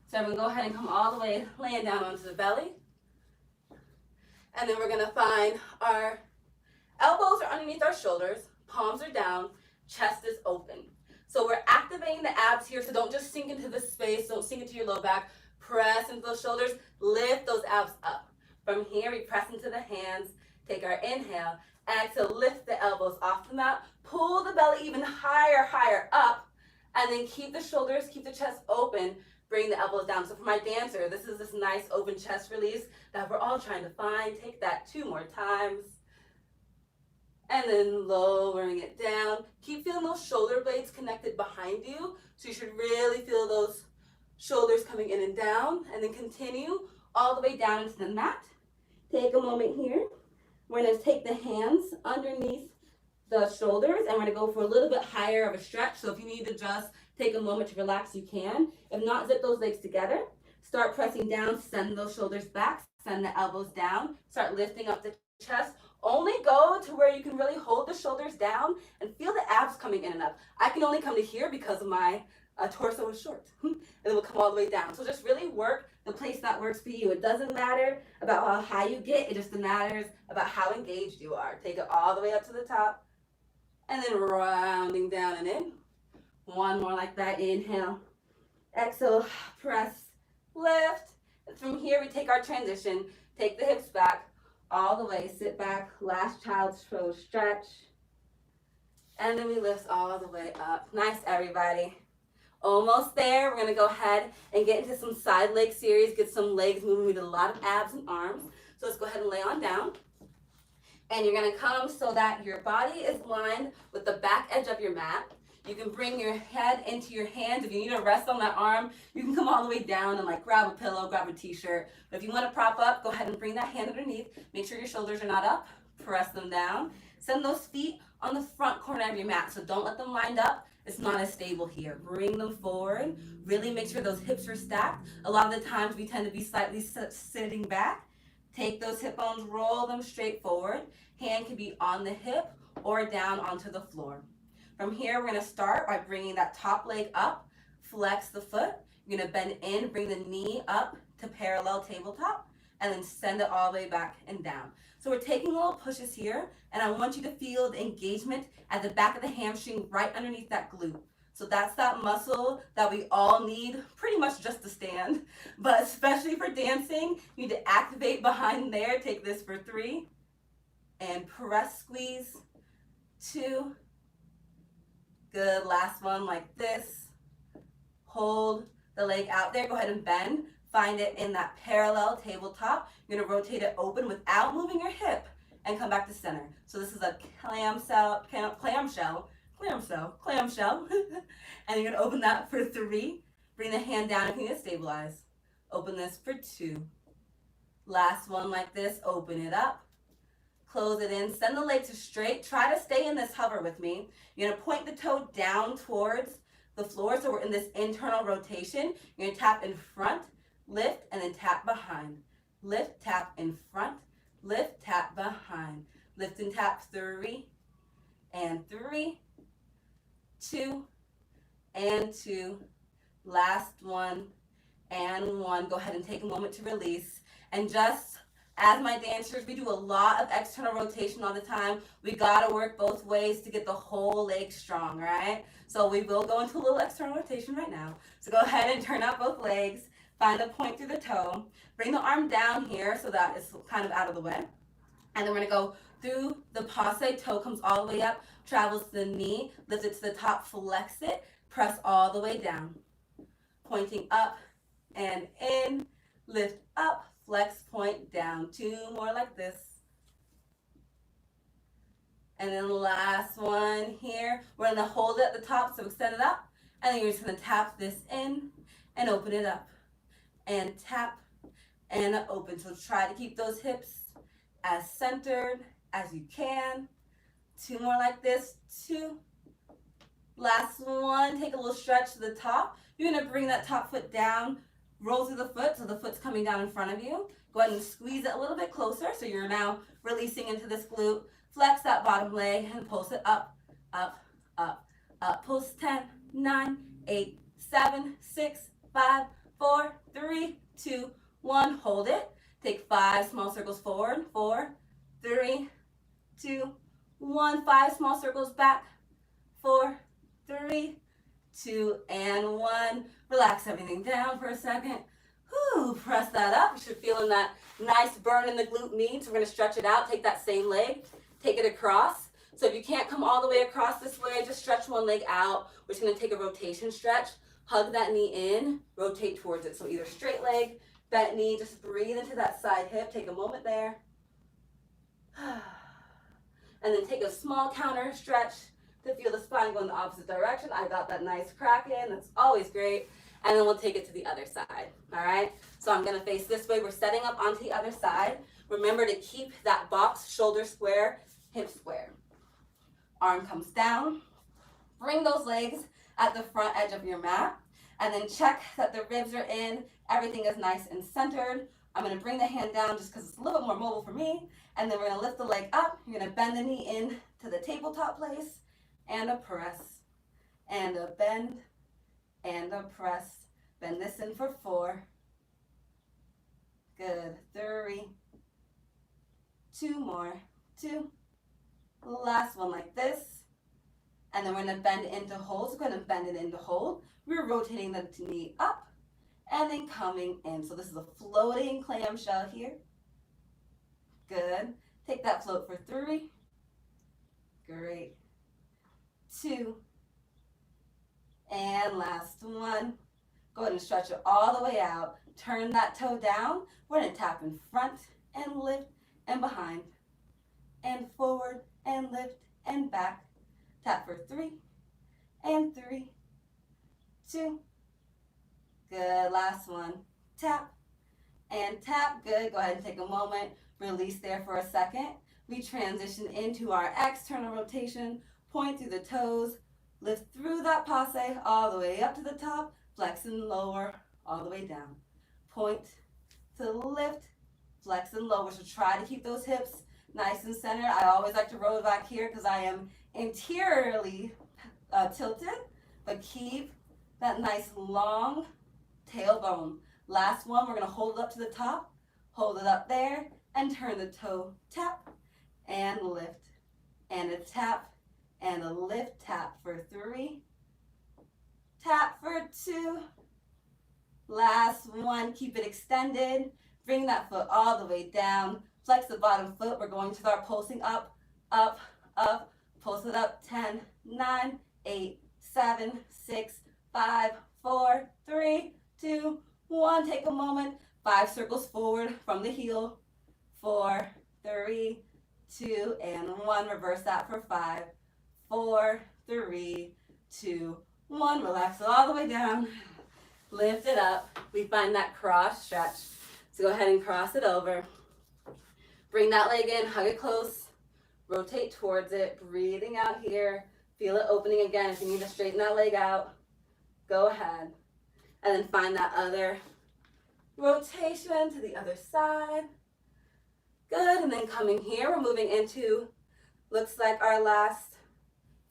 S2: So I'm going to go ahead and come all the way, laying down onto the belly. And then we're going to find our elbows are underneath our shoulders, palms are down, chest is open. So we're activating the abs here, so don't just sink into the space, don't sink into your low back. Press into those shoulders, lift those abs up. From here, we press into the hands, take our inhale. Exhale, lift the elbows off the mat, pull the belly even higher up, and then keep the shoulders, keep the chest open, bring the elbows down. So for my dancer, this is this nice open chest release that we're all trying to find. Take that 2 more times. And then lowering it down. Keep feeling those shoulder blades connected behind you. So you should really feel those shoulders coming in and down, and then continue all the way down into the mat. Take a moment here. We're going to take the hands underneath the shoulders, and we're going to go for a little bit higher of a stretch. So if you need to just take a moment to relax, you can. If not, zip those legs together. Start pressing down, send those shoulders back, send the elbows down. Start lifting up the chest. Only go to where you can really hold the shoulders down and feel the abs coming in and up. I can only come to here because of my torso is short, and then we'll come all the way down. So just really work the place that works for you. It doesn't matter about how high you get, it just matters about how engaged you are. Take it all the way up to the top, and then rounding down and in. 1 more like that. Inhale, exhale, press, lift. And from here, we take our transition. Take the hips back all the way. Sit back. Last child's pose stretch. And then we lift all the way up. Nice, everybody. Almost there. We're going to go ahead and get into some side leg series. Get some legs moving with a lot of abs and arms. So let's go ahead and lay on down. And you're going to come so that your body is lined with the back edge of your mat. You can bring your head into your hands. If you need to rest on that arm, you can come all the way down and like grab a pillow, grab a t-shirt. But if you want to prop up, go ahead and bring that hand underneath. Make sure your shoulders are not up. Press them down. Send those feet on the front corner of your mat. So don't let them wind up. It's not as stable here. Bring them forward. Really make sure those hips are stacked. A lot of the times we tend to be slightly sitting back. Take those hip bones, roll them straight forward. Hand can be on the hip or down onto the floor. From here, we're going to start by bringing that top leg up. Flex the foot. You're going to bend in, bring the knee up to parallel tabletop. and then send it all the way back and down. So we're taking little pushes here, and I want you to feel the engagement at the back of the hamstring right underneath that glute. So that's that muscle that we all need pretty much just to stand, but especially for dancing, you need to activate behind there. Take this for 3, and press, squeeze, 2, good, last one like this. Hold the leg out there, go ahead and bend. Find it in that parallel tabletop. You're gonna rotate it open without moving your hip and come back to center. So this is a clamshell. And you're gonna open that for 3. Bring the hand down if you need to stabilize. Open this for 2. Last one like this, open it up. Close it in, send the legs straight. Try to stay in this hover with me. You're gonna point the toe down towards the floor, so we're in this internal rotation. You're gonna tap in front, lift, and then tap behind. Lift, tap in front, lift, tap behind. Lift and tap, 3, and 3, 2, and 2. Last one, and 1. Go ahead and take a moment to release. And just as my dancers, we do a lot of external rotation all the time. We gotta work both ways to get the whole leg strong, right? So we will go into a little external rotation right now. So go ahead and turn out both legs. Find a point through the toe. Bring the arm down here so that it's kind of out of the way. And then we're gonna go through the passe. Toe comes all the way up, travels to the knee, lift it to the top, flex it, press all the way down. Pointing up and in, lift up, flex, point down. 2 more like this. And then the last one here. We're gonna hold it at the top, so extend it up. And then you're just gonna tap this in and open it up. And tap and open. So try to keep those hips as centered as you can. 2 more like this, 2. Last one, take a little stretch to the top. You're gonna bring that top foot down, roll through the foot so the foot's coming down in front of you. Go ahead and squeeze it a little bit closer so you're now releasing into this glute. Flex that bottom leg and pulse it up, up, up, up. Pulse 10, 9, 8, 7, 6, 5, 4, 3, 2, 1. Hold it. Take 5 small circles forward. 4, 3, 2, 1. 5 small circles back. 4, 3, 2, and 1. Relax everything down for a second. Whew, press that up. You should feel that nice burn in the glute med. So we're going to stretch it out. Take that same leg, take it across. So if you can't come all the way across this way, just stretch one leg out. We're just going to take a rotation stretch. Hug that knee in, rotate towards it. So either straight leg, bent knee, just breathe into that side hip. Take a moment there. And then take a small counter stretch to feel the spine go in the opposite direction. I got that nice crack in. That's always great. And then we'll take it to the other side. All right? So I'm going to face this way. We're setting up onto the other side. Remember to keep that box, shoulder square, hip square. Arm comes down. Bring those legs at the front edge of your mat. And then check that the ribs are in. Everything is nice and centered. I'm going to bring the hand down just because it's a little bit more mobile for me. And then we're going to lift the leg up. You're going to bend the knee in to the tabletop place. And a press. And a bend. And a press. Bend this in for 4. Good. 3. 2 more. 2. Last one like this. And then we're going to bend into hold. So we're going to bend it into hold. We're rotating the knee up and then coming in. So this is a floating clamshell here. Good. Take that float for 3. Great. 2. And last one. Go ahead and stretch it all the way out. Turn that toe down. We're going to tap in front and lift and behind. And forward and lift and back. Tap for 3 and 3, 2. Good. Last one. Tap and tap. Good. Go ahead and take a moment. Release there for a second. We transition into our external rotation. Point through the toes. Lift through that passe all the way up to the top. Flex and lower all the way down. Point to lift. Flex and lower. So try to keep those hips nice and centered. I always like to roll back here because I am interiorly tilted, but keep that nice long tailbone. Last one, we're going to hold it up to the top, hold it up there, and turn the toe, tap, and lift, and a tap, and a lift, tap for 3, tap for 2, last one, keep it extended, bring that foot all the way down, flex the bottom foot, we're going to start pulsing up, up, up, pulse it up, 10, 9, 8, 7, 6, 5, 4, 3, 2, 1, take a moment, 5 circles forward from the heel, 4, 3, 2, and 1, reverse that for 5, 4, 3, 2, 1, relax it all the way down, lift it up, we find that cross stretch, so go ahead and cross it over, bring that leg in, hug it close, rotate towards it, breathing out here, feel it opening again. If you need to straighten that leg out, go ahead, and then find that other rotation to the other side, good, and then coming here, we're moving into, looks like our last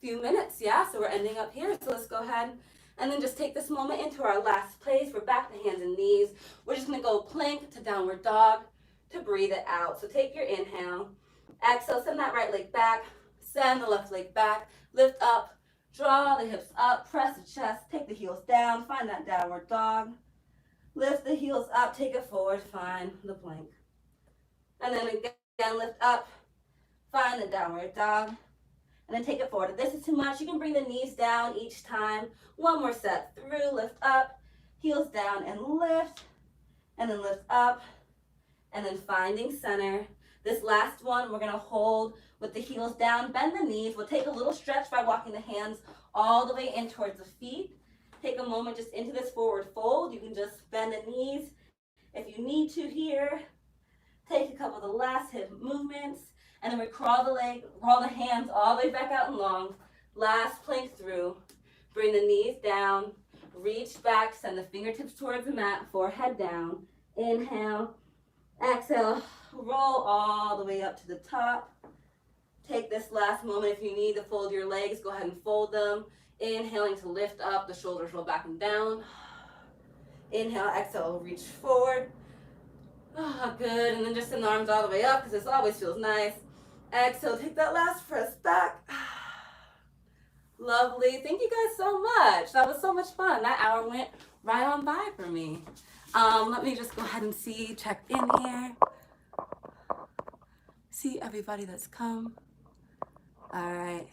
S2: few minutes, yeah, so we're ending up here, so let's go ahead and then just take this moment into our last place. We're back to hands and knees. We're just gonna go plank to downward dog to breathe it out. So take your inhale, exhale, send that right leg back, send the left leg back, lift up, draw the hips up, press the chest, take the heels down, find that downward dog, lift the heels up, take it forward, find the plank. And then again, lift up, find the downward dog, and then take it forward. If this is too much, you can bring the knees down each time. One more set through, lift up, heels down and then lift up, and then finding center. This last one, we're gonna hold with the heels down, bend the knees. We'll take a little stretch by walking the hands all the way in towards the feet. Take a moment just into this forward fold. You can just bend the knees if you need to here. Take a couple of the last hip movements, and then we crawl the hands all the way back out and long. Last plank through. Bring the knees down, reach back, send the fingertips towards the mat, forehead down. Inhale, exhale, roll all the way up to the top. Take this last moment if you need to fold your legs, go ahead and fold them. Inhaling to lift up, the shoulders roll back and down. Inhale, exhale, reach forward. Oh, good, and then just send the arms all the way up because this always feels nice. Exhale, take that last press back. Lovely, thank you guys so much. That was so much fun. That hour went right on by for me. Let me just go ahead and check in here. See everybody that's come. All right.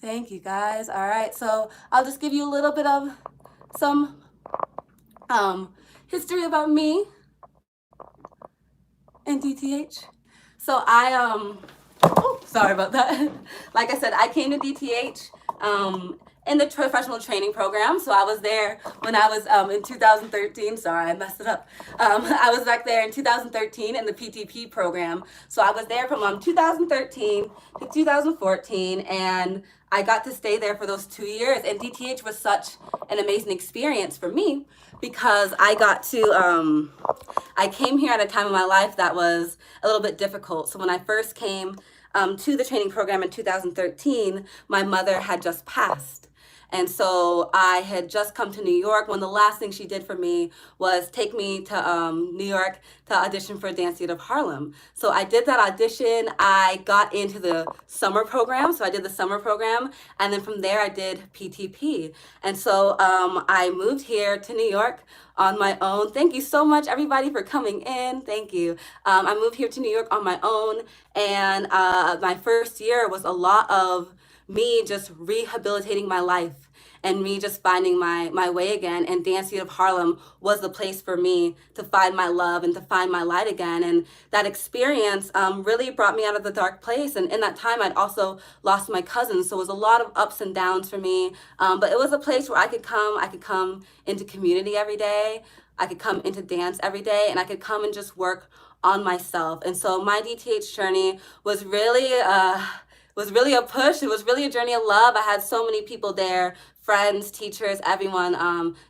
S2: Thank you guys. All right, so I'll just give you a little bit of some history about me and DTH. So sorry about that. Like I said, I came to DTH in the professional training program. So I was there when I was in 2013. Sorry, I messed it up. I was back there in 2013 in the PTP program. So I was there from 2013 to 2014, and I got to stay there for those 2 years. And DTH was such an amazing experience for me because I got to, I came here at a time in my life that was a little bit difficult. So when I first came to the training program in 2013, my mother had just passed. And so I had just come to New York when the last thing she did for me was take me to New York to audition for Dance Theater of Harlem. So I did that audition. I got into the summer program. So I did the summer program. And then from there, I did PTP. And so I moved here to New York on my own. Thank you so much, everybody, for coming in. Thank you. I moved here to New York on my own. And my first year was a lot of me just rehabilitating my life and me just finding my way again. And Dance Theater of Harlem was the place for me to find my love and to find my light again. And that experience really brought me out of the dark place. And in that time, I'd also lost my cousin. So it was a lot of ups and downs for me. But it was a place where I could come into community every day. I could come into dance every day, and I could come and just work on myself. And so my DTH journey was really a push. It was really a journey of love. I had so many people there, friends, teachers, everyone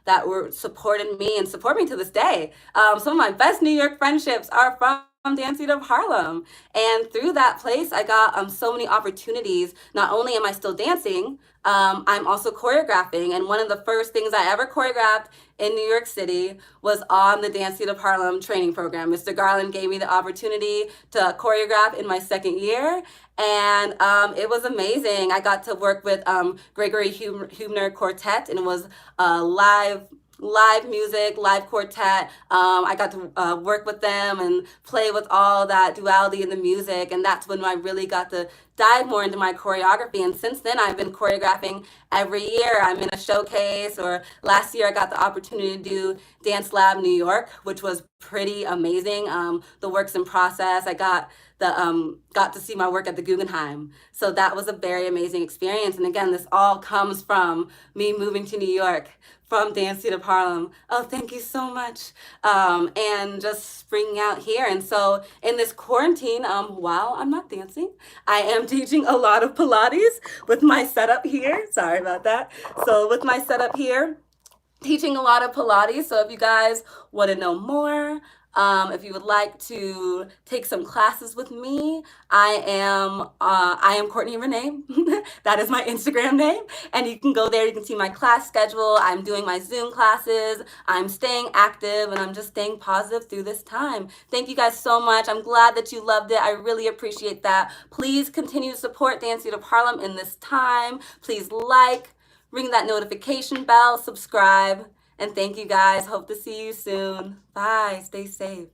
S2: that were supporting me and support me to this day. Some of my best New York friendships are from Dance Theater of Harlem. And through that place, I got so many opportunities. Not only am I still dancing, I'm also choreographing. And one of the first things I ever choreographed in New York City was on the Dance Theater of Harlem training program. Mr. Garland gave me the opportunity to choreograph in my second year. And it was amazing. I got to work with Gregory Hubner Quartet, and it was live music, live quartet. I got to work with them and play with all that duality in the music, and that's when I really got to dive more into my choreography. And since then, I've been choreographing every year. I'm in a showcase, or last year I got the opportunity to do Dance Lab New York, which was pretty amazing. The work's in process. I got to see my work at the Guggenheim. So that was a very amazing experience. And again, this all comes from me moving to New York from Dance Theater of Harlem. Oh, thank you so much. And just springing out here. And so in this quarantine, while I'm not dancing, I am teaching a lot of Pilates with my setup here. Sorry about that. So with my setup here, teaching a lot of Pilates. So if you guys want to know more, if you would like to take some classes with me, I am Courtney Renee. That is my Instagram name, and you can go there. You can see my class schedule. I'm doing my Zoom classes. I'm staying active, and I'm just staying positive through this time. Thank you guys so much. I'm glad that you loved it. I really appreciate that. Please continue to support Dance Theater of Harlem in this time. Please ring that notification bell, subscribe. And thank you guys. Hope to see you soon. Bye. Stay safe.